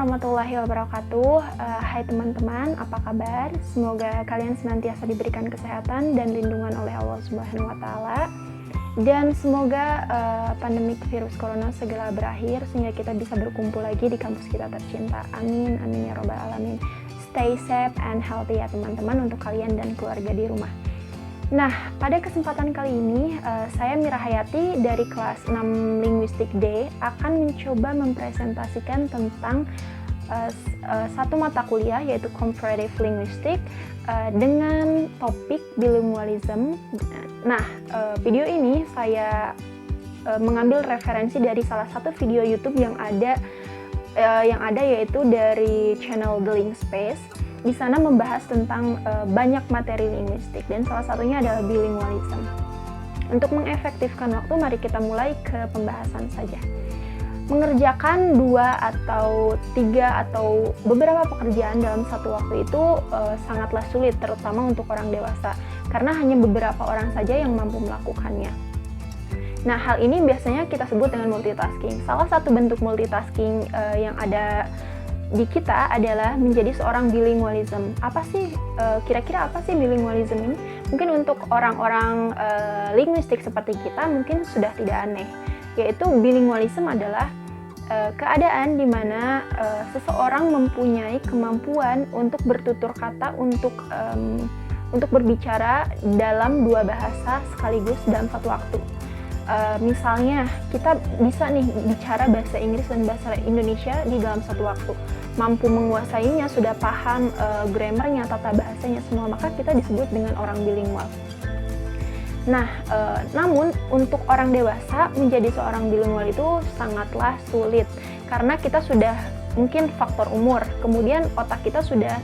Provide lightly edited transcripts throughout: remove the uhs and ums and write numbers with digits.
warahmatullahi wabarakatuh. Hai teman-teman, apa kabar? Semoga kalian senantiasa diberikan kesehatan dan lindungan oleh Allah Subhanahu wa Ta'ala. Dan semoga pandemik virus corona segera berakhir sehingga kita bisa berkumpul lagi di kampus kita tercinta. Amin, amin ya robbal alamin. Stay safe and healthy ya teman-teman untuk kalian dan keluarga di rumah. Nah, pada kesempatan kali ini, saya Mira Hayati dari kelas 6 Linguistik D akan mencoba mempresentasikan tentang satu mata kuliah yaitu Comparative Linguistics dengan topik bilingualism. Nah, video ini saya mengambil referensi dari salah satu video YouTube yang ada yaitu dari channel The Link Space. Di sana membahas tentang banyak materi linguistik dan salah satunya adalah bilingualism. Untuk mengefektifkan waktu, mari kita mulai ke pembahasan saja. Mengerjakan 2 atau 3 atau beberapa pekerjaan dalam satu waktu itu sangatlah sulit, terutama untuk orang dewasa, karena hanya beberapa orang saja yang mampu melakukannya. Nah, hal ini biasanya kita sebut dengan multitasking. Salah satu bentuk multitasking yang ada di kita adalah menjadi seorang bilingualism. Apa sih kira-kira apa sih bilingualism ini? Mungkin untuk orang-orang linguistik seperti kita mungkin sudah tidak aneh, yaitu bilingualism adalah keadaan di mana seseorang mempunyai kemampuan untuk bertutur kata, untuk berbicara dalam 2 bahasa sekaligus dalam satu waktu. Misalnya kita bisa nih bicara bahasa Inggris dan bahasa Indonesia di dalam satu waktu, mampu menguasainya, sudah paham grammarnya, tata bahasanya semua, maka kita disebut dengan orang bilingual. Nah, namun untuk orang dewasa menjadi seorang bilingual itu sangatlah sulit karena kita sudah mungkin faktor umur, kemudian otak kita sudah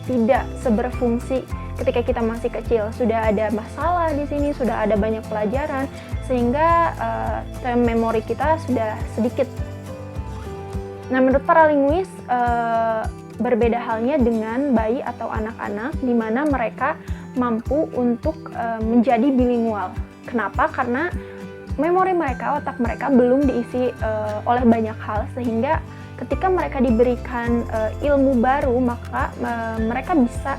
tidak seberfungsi ketika kita masih kecil, sudah ada masalah di sini, sudah ada banyak pelajaran, sehingga memori kita sudah sedikit. Nah, menurut para linguis, berbeda halnya dengan bayi atau anak-anak, di mana mereka mampu untuk menjadi bilingual. Kenapa? Karena memori mereka, otak mereka belum diisi oleh banyak hal, sehingga ketika mereka diberikan ilmu baru, maka mereka bisa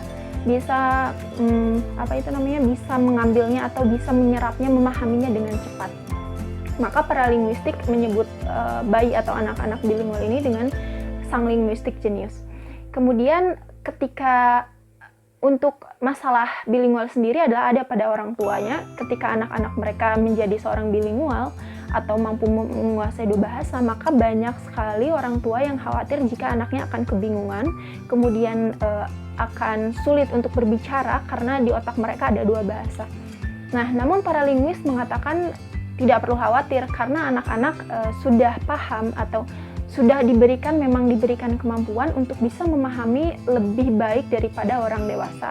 mengambilnya atau bisa menyerapnya, memahaminya dengan cepat. Maka para linguistik menyebut bayi atau anak-anak bilingual ini dengan sang linguistik genius. Kemudian ketika untuk masalah bilingual sendiri adalah ada pada orang tuanya. Ketika anak-anak mereka menjadi seorang bilingual atau mampu menguasai 2 bahasa, maka banyak sekali orang tua yang khawatir jika anaknya akan kebingungan, kemudian akan sulit untuk berbicara karena di otak mereka ada 2 bahasa. Nah, namun para linguis mengatakan tidak perlu khawatir karena anak-anak sudah paham atau sudah diberikan kemampuan untuk bisa memahami lebih baik daripada orang dewasa.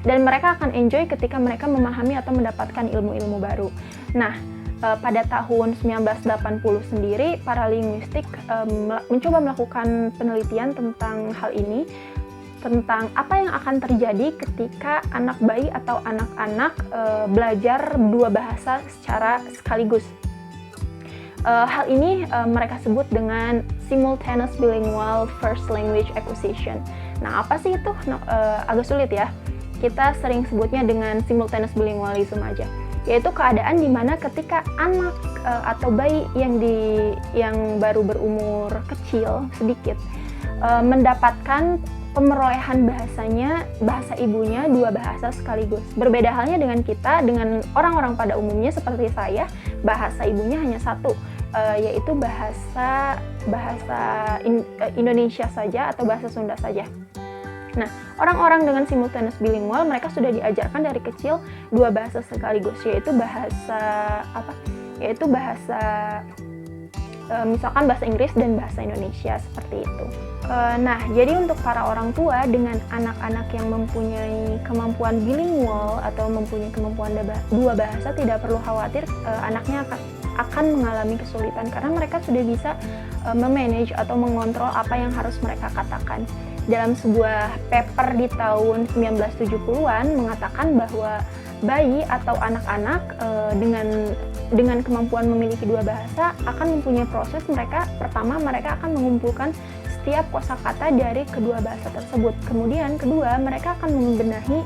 Dan mereka akan enjoy ketika mereka memahami atau mendapatkan ilmu-ilmu baru. Nah, pada tahun 1980 sendiri, para linguistik mencoba melakukan penelitian tentang hal ini, tentang apa yang akan terjadi ketika anak bayi atau anak-anak belajar 2 bahasa secara sekaligus. Hal ini mereka sebut dengan simultaneous bilingual first language acquisition. Nah, apa sih itu? Agak sulit ya. Kita sering sebutnya dengan simultaneous bilingualism aja. Yaitu keadaan di mana ketika anak atau bayi yang baru berumur kecil sedikit mendapatkan pemerolehan bahasa ibunya 2 bahasa sekaligus. Berbeda halnya dengan kita, dengan orang-orang pada umumnya seperti saya, bahasa ibunya hanya 1, yaitu bahasa Indonesia saja atau bahasa Sunda saja. Nah, orang-orang dengan simultaneous bilingual, mereka sudah diajarkan dari kecil 2 bahasa sekaligus, yaitu misalkan bahasa Inggris dan bahasa Indonesia, seperti itu. Nah, jadi untuk para orang tua dengan anak-anak yang mempunyai kemampuan bilingual atau mempunyai kemampuan 2 bahasa, tidak perlu khawatir anaknya akan mengalami kesulitan karena mereka sudah bisa memanage atau mengontrol apa yang harus mereka katakan. Dalam sebuah paper di tahun 1970-an mengatakan bahwa bayi atau anak-anak dengan kemampuan memiliki 2 bahasa akan mempunyai proses mereka akan mengumpulkan setiap kosakata dari kedua bahasa tersebut. Kemudian kedua, mereka akan membenahi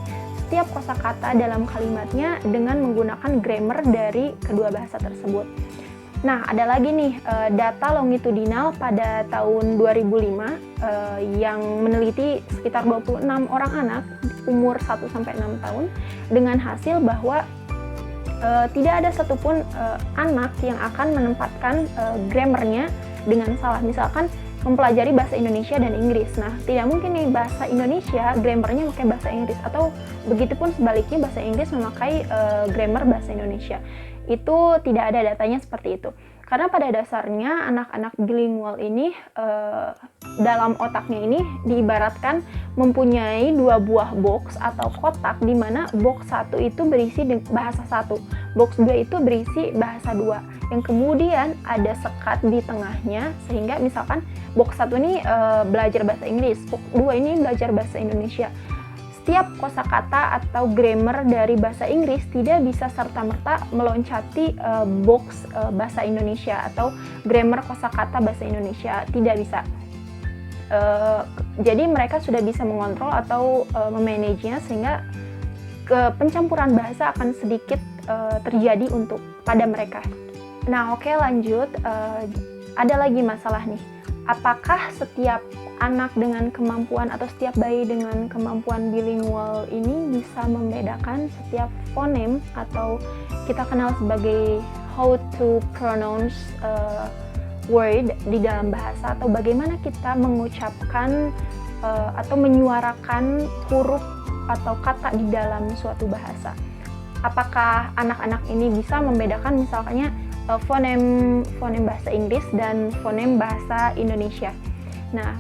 setiap kosakata dalam kalimatnya dengan menggunakan grammar dari kedua bahasa tersebut. Nah, ada lagi nih data longitudinal pada tahun 2005 yang meneliti sekitar 26 orang anak umur 1-6 tahun dengan hasil bahwa tidak ada satupun anak yang akan menempatkan grammarnya dengan salah. Misalkan mempelajari bahasa Indonesia dan Inggris. Nah, tidak mungkin nih bahasa Indonesia grammarnya memakai bahasa Inggris, atau begitupun sebaliknya bahasa Inggris memakai grammar bahasa Indonesia. Itu tidak ada datanya seperti itu. Karena pada dasarnya anak-anak bilingual ini dalam otaknya ini diibaratkan mempunyai 2 buah box atau kotak, di mana box 1 itu berisi bahasa 1, box 2 itu berisi bahasa 2, yang kemudian ada sekat di tengahnya, sehingga misalkan box 1 ini belajar bahasa Inggris, box 2 ini belajar bahasa Indonesia. Setiap kosakata atau grammar dari bahasa Inggris tidak bisa serta-merta meloncati box bahasa Indonesia atau grammar kosakata bahasa Indonesia, tidak bisa. Jadi mereka sudah bisa mengontrol atau memanagenya, sehingga pencampuran bahasa akan sedikit terjadi untuk pada mereka. Nah, oke, lanjut. Ada lagi masalah nih. Apakah setiap anak dengan kemampuan atau setiap bayi dengan kemampuan bilingual ini bisa membedakan setiap fonem atau kita kenal sebagai how to pronounce word di dalam bahasa, atau bagaimana kita mengucapkan atau menyuarakan huruf atau kata di dalam suatu bahasa. Apakah anak-anak ini bisa membedakan misalnya fonem bahasa Inggris dan fonem bahasa Indonesia? Nah,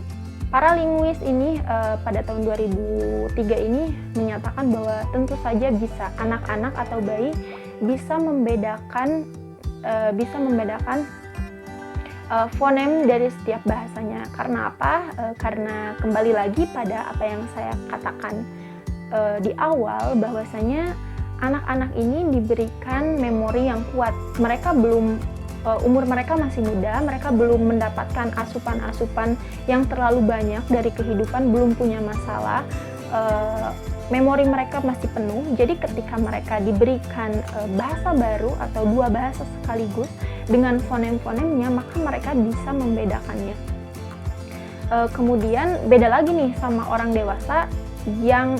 para linguis ini pada tahun 2003 ini menyatakan bahwa tentu saja bisa, anak-anak atau bayi bisa membedakan fonem dari setiap bahasanya. Karena apa? Karena kembali lagi pada apa yang saya katakan di awal, bahwasanya anak-anak ini diberikan memori yang kuat. Mereka belum umur mereka masih muda, mereka belum mendapatkan asupan-asupan yang terlalu banyak dari kehidupan, belum punya masalah, memori mereka masih penuh. Jadi ketika mereka diberikan bahasa baru atau 2 bahasa sekaligus dengan fonem-fonemnya, maka mereka bisa membedakannya. Kemudian beda lagi nih sama orang dewasa yang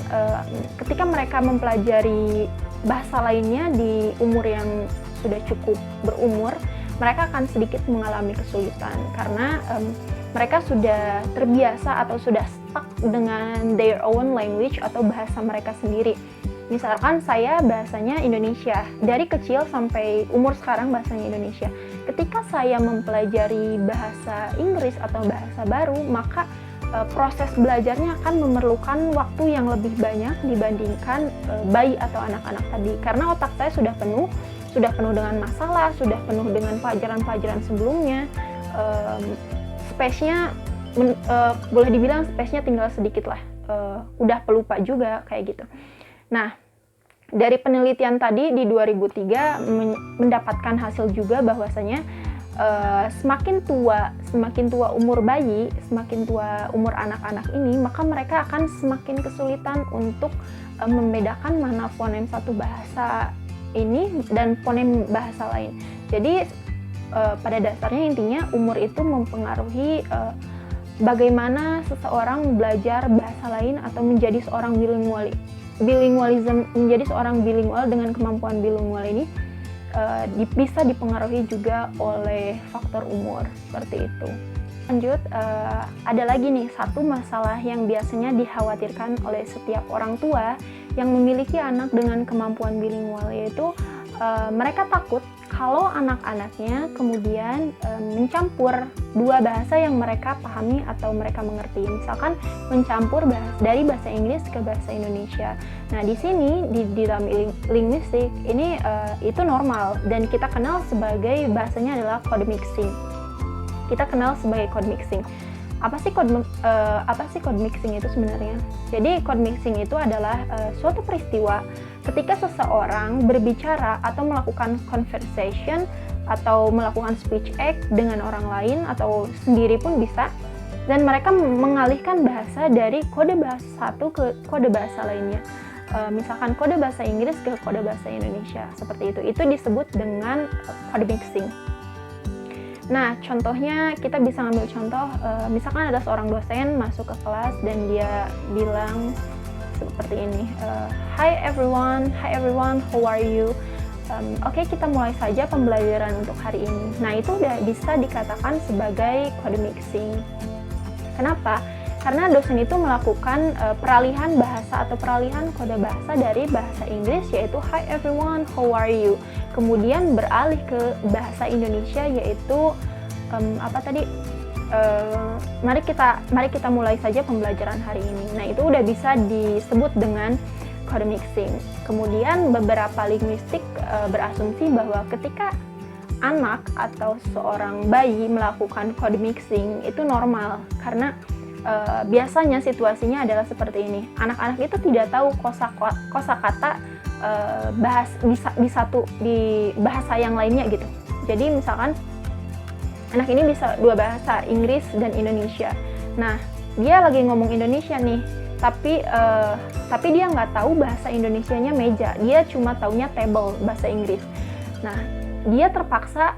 ketika mereka mempelajari bahasa lainnya di umur yang sudah cukup berumur, mereka akan sedikit mengalami kesulitan karena mereka sudah terbiasa atau sudah stuck dengan their own language atau bahasa mereka sendiri. Misalkan saya bahasanya Indonesia, dari kecil sampai umur sekarang bahasanya Indonesia. Ketika saya mempelajari bahasa Inggris atau bahasa baru, maka proses belajarnya akan memerlukan waktu yang lebih banyak dibandingkan bayi atau anak-anak tadi, karena otak saya sudah penuh dengan masalah, sudah penuh dengan pelajaran-pelajaran sebelumnya. Space-nya boleh dibilang space-nya tinggal sedikit lah, udah pelupa juga kayak gitu. Nah, dari penelitian tadi di 2003 mendapatkan hasil juga bahwasanya semakin tua umur bayi, semakin tua umur anak-anak ini, maka mereka akan semakin kesulitan untuk membedakan mana fonem satu bahasa ini dan fonem bahasa lain. Jadi pada dasarnya intinya umur itu mempengaruhi bagaimana seseorang belajar bahasa lain atau menjadi seorang menjadi seorang bilingual dengan kemampuan bilingual ini bisa dipengaruhi juga oleh faktor umur, seperti itu. Lanjut, ada lagi nih satu masalah yang biasanya dikhawatirkan oleh setiap orang tua yang memiliki anak dengan kemampuan bilingual, yaitu mereka takut kalau anak-anaknya kemudian mencampur 2 bahasa yang mereka pahami atau mereka mengerti. Misalkan mencampur dari bahasa Inggris ke bahasa Indonesia. Nah, di sini di dalam linguistik ini itu normal dan kita kenal sebagai bahasanya adalah code mixing. Kita kenal sebagai code mixing. Apa sih code mixing itu sebenarnya? Jadi code mixing itu adalah suatu peristiwa ketika seseorang berbicara atau melakukan conversation atau melakukan speech act dengan orang lain atau sendiri pun bisa, dan mereka mengalihkan bahasa dari kode bahasa satu ke kode bahasa lainnya. Misalkan kode bahasa Inggris ke kode bahasa Indonesia, seperti itu. Itu disebut dengan code mixing. Nah, contohnya kita bisa ngambil contoh, misalkan ada seorang dosen masuk ke kelas dan dia bilang seperti ini, Hi everyone, how are you? Oke, kita mulai saja pembelajaran untuk hari ini. Nah, itu udah bisa dikatakan sebagai code mixing. Kenapa? Karena dosen itu melakukan peralihan bahasa atau peralihan kode bahasa dari bahasa Inggris yaitu Hi everyone, how are you? Kemudian beralih ke bahasa Indonesia yaitu mari kita mulai saja pembelajaran hari ini. Nah, itu udah bisa disebut dengan code mixing. Kemudian beberapa linguistik berasumsi bahwa ketika anak atau seorang bayi melakukan code mixing itu normal karena biasanya situasinya adalah seperti ini. Anak-anak itu tidak tahu kosakata di bahasa yang lainnya gitu. Jadi misalkan anak ini bisa dua bahasa, Inggris dan Indonesia. Nah, dia lagi ngomong Indonesia nih, tapi dia nggak tahu bahasa Indonesianya meja. Dia cuma taunya table bahasa Inggris. Nah, dia terpaksa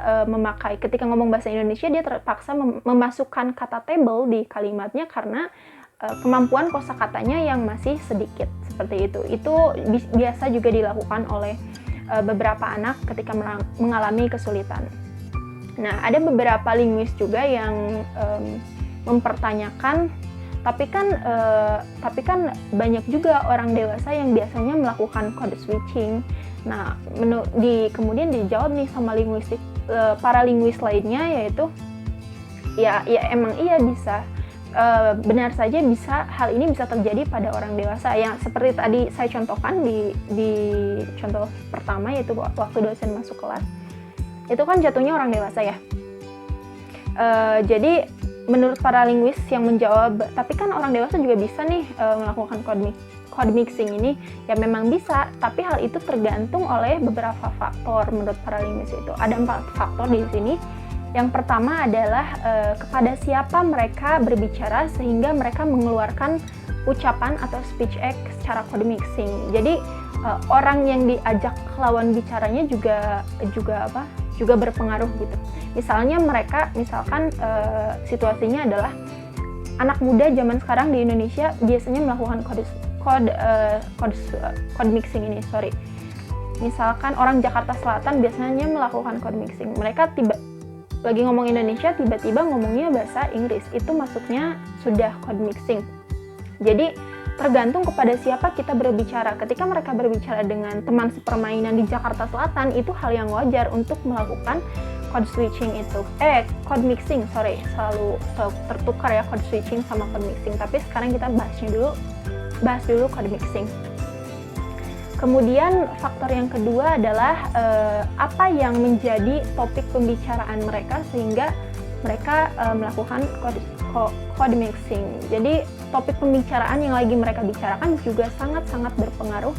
ketika ngomong bahasa Indonesia, dia terpaksa memasukkan kata table di kalimatnya karena kemampuan kosakatanya yang masih sedikit, seperti itu. Itu biasa juga dilakukan oleh beberapa anak ketika mengalami kesulitan. Nah, ada beberapa linguis juga yang mempertanyakan, tapi kan banyak juga orang dewasa yang biasanya melakukan code switching. Nah, kemudian dijawab nih sama para linguis lainnya, yaitu ya emang iya bisa, benar saja hal ini bisa terjadi pada orang dewasa. Yang seperti tadi saya contohkan di contoh pertama, yaitu waktu dosen masuk kelas, itu kan jatuhnya orang dewasa ya. Jadi menurut para linguis yang menjawab, tapi kan orang dewasa juga bisa nih melakukan code mixing ini, ya memang bisa, tapi hal itu tergantung oleh beberapa faktor menurut para linguis itu. Ada 4 faktor di sini. Yang pertama adalah kepada siapa mereka berbicara sehingga mereka mengeluarkan ucapan atau speech act secara code mixing. Jadi orang yang diajak lawan bicaranya juga berpengaruh gitu. Misalkan situasinya adalah anak muda zaman sekarang di Indonesia biasanya melakukan code mixing ini. Misalkan orang Jakarta Selatan biasanya melakukan code mixing. Mereka lagi ngomong Indonesia, tiba-tiba ngomongnya bahasa Inggris. Itu masuknya sudah code mixing. Jadi tergantung kepada siapa kita berbicara. Ketika mereka berbicara dengan teman sepermainan di Jakarta Selatan, itu hal yang wajar untuk melakukan code switching itu. Code mixing, selalu tertukar ya code switching sama code mixing. Tapi sekarang kita bahas dulu code mixing. Kemudian faktor yang kedua adalah apa yang menjadi topik pembicaraan mereka sehingga mereka melakukan code mixing. Jadi topik pembicaraan yang lagi mereka bicarakan juga sangat-sangat berpengaruh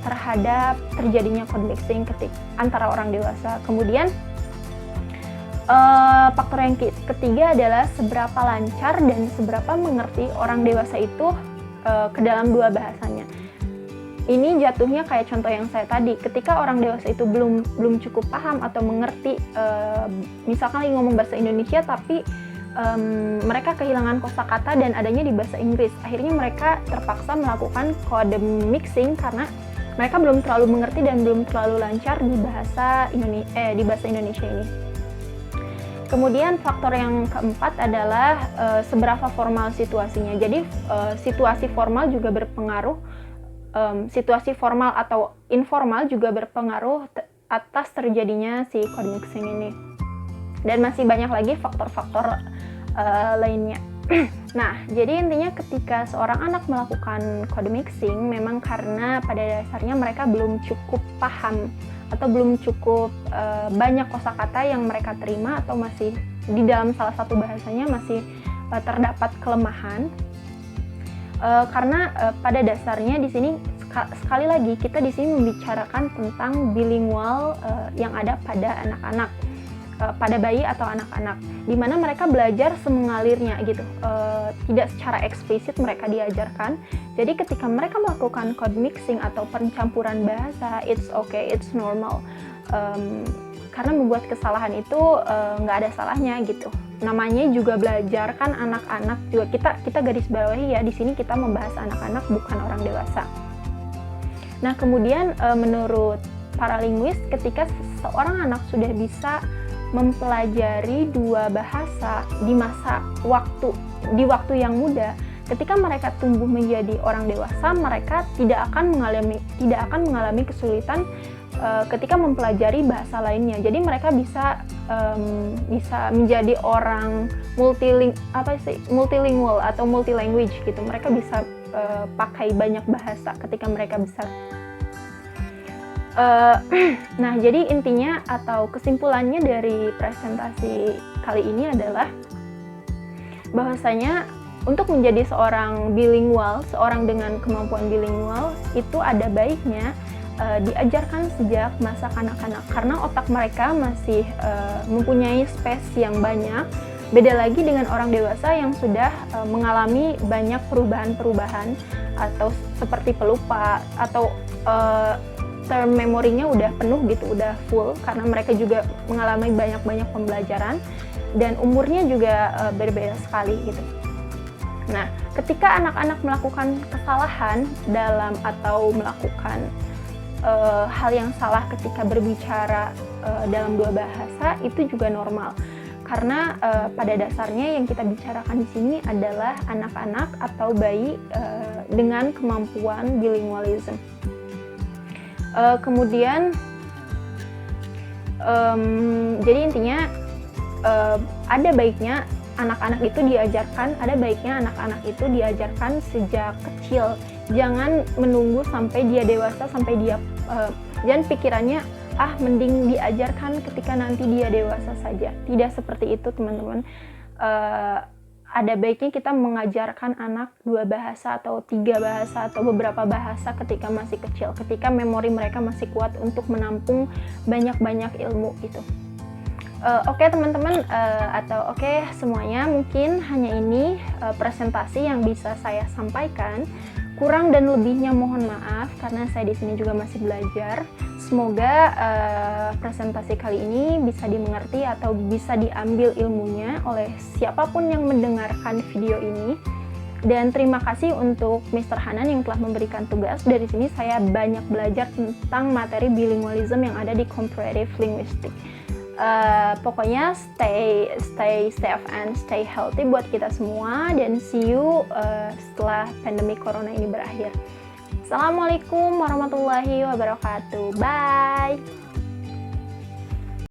terhadap terjadinya code mixing antara orang dewasa. Kemudian faktor yang ketiga adalah seberapa lancar dan seberapa mengerti orang dewasa itu ke dalam dua bahasanya. Ini jatuhnya kayak contoh yang saya tadi, ketika orang dewasa itu belum cukup paham atau mengerti, misalkan lagi ngomong bahasa Indonesia tapi mereka kehilangan kosakata dan adanya di bahasa Inggris. Akhirnya mereka terpaksa melakukan code mixing karena mereka belum terlalu mengerti dan belum terlalu lancar di bahasa Indonesia ini. Kemudian faktor yang keempat adalah seberapa formal situasinya. Jadi situasi formal juga berpengaruh. Situasi formal atau informal juga berpengaruh atas terjadinya si code mixing ini. Dan masih banyak lagi faktor-faktor lainnya. Nah, jadi intinya ketika seorang anak melakukan code mixing, memang karena pada dasarnya mereka belum cukup paham atau belum cukup banyak kosakata yang mereka terima, atau masih di dalam salah satu bahasanya masih terdapat kelemahan. Karena pada dasarnya di sini sekali lagi kita di sini membicarakan tentang bilingual yang ada pada anak-anak. pada bayi atau anak-anak, di mana mereka belajar semengalirnya gitu, tidak secara eksplisit mereka diajarkan. Jadi ketika mereka melakukan code mixing atau pencampuran bahasa, it's okay, it's normal. Karena membuat kesalahan itu nggak ada salahnya gitu. Namanya juga belajar kan, anak-anak juga, kita garis bawahi ya, di sini kita membahas anak-anak bukan orang dewasa. Nah kemudian menurut para linguis, ketika seorang anak sudah bisa mempelajari 2 bahasa di waktu yang muda, ketika mereka tumbuh menjadi orang dewasa, mereka tidak akan mengalami kesulitan ketika mempelajari bahasa lainnya. Jadi mereka bisa menjadi orang multilingual atau multilanguage gitu. Mereka bisa pakai banyak bahasa ketika mereka besar. Nah, jadi intinya atau kesimpulannya dari presentasi kali ini adalah bahwasanya untuk menjadi seorang bilingual, seorang dengan kemampuan bilingual, itu ada baiknya diajarkan sejak masa kanak-kanak, karena otak mereka masih mempunyai space yang banyak. Beda lagi dengan orang dewasa yang sudah mengalami banyak perubahan-perubahan atau seperti pelupa atau term memorinya udah penuh gitu, udah full, karena mereka juga mengalami banyak-banyak pembelajaran dan umurnya juga berbeda sekali gitu. Nah, ketika anak-anak melakukan kesalahan dalam atau melakukan hal yang salah ketika berbicara dalam 2 bahasa, itu juga normal. Karena pada dasarnya yang kita bicarakan di sini adalah anak-anak atau bayi dengan kemampuan bilingualism. Kemudian jadi intinya ada baiknya anak-anak itu diajarkan sejak kecil. Jangan menunggu sampai dia dewasa, sampai dia jangan pikirannya mending diajarkan ketika nanti dia dewasa saja. Tidak seperti itu teman-teman. Ada baiknya kita mengajarkan anak 2 bahasa atau 3 bahasa atau beberapa bahasa ketika masih kecil, ketika memori mereka masih kuat untuk menampung banyak-banyak ilmu itu. Oke teman-teman, atau oke semuanya, mungkin hanya ini presentasi yang bisa saya sampaikan. Kurang dan lebihnya mohon maaf karena saya di sini juga masih belajar. Semoga presentasi kali ini bisa dimengerti atau bisa diambil ilmunya oleh siapapun yang mendengarkan video ini. Dan terima kasih untuk Mr. Hanan yang telah memberikan tugas. Dari sini saya banyak belajar tentang materi bilingualism yang ada di comparative linguistics. Pokoknya stay safe and stay healthy buat kita semua, dan see you setelah pandemi corona ini berakhir. Assalamualaikum warahmatullahi wabarakatuh. Bye.